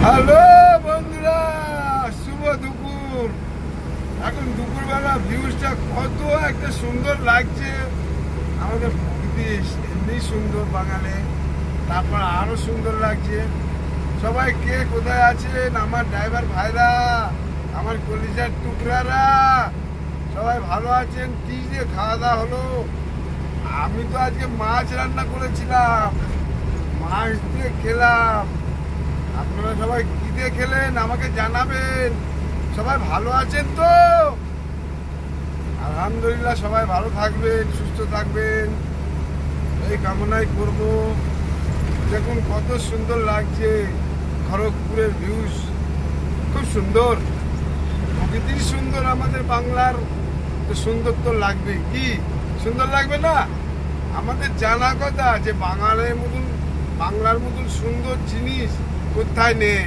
Hello বন্ধুরা, শুভ দুপুর। এখন দুপুরবেলা ভিউজটা কত একটা সুন্দর লাগছে। আমাদের প্রকৃতি এমনি সুন্দর বাঙালি, তারপর আরো সুন্দর লাগছে। সবাই কে কোথায় আছেন আমার ড্রাইভার ভাইরা, আমার কলিজার টুকরারা, সবাই ভালো আছেন? কি যে খাওয়া দাওয়া হলো। আমি তো আজকে মাছ রান্না করেছিলাম, মাছ দিয়ে খেলাম। আপনারা সবাই কি দিয়ে খেলেন আমাকে জানাবেন। সবাই ভালো আছেন তো? আলহামদুলিল্লাহ, সবাই ভালো থাকবেন, সুস্থ থাকবেন, এই কামনাই করব। দেখুন কত সুন্দর লাগছে খড়গপুরের ভিউজ, খুব সুন্দর। প্রকৃতি সুন্দর, আমাদের বাংলার তো সুন্দর তো লাগবে। কি সুন্দর লাগবে না? আমাদের জানা কথা যে বাংলার মতন সুন্দর জিনিস কোথায় নেই।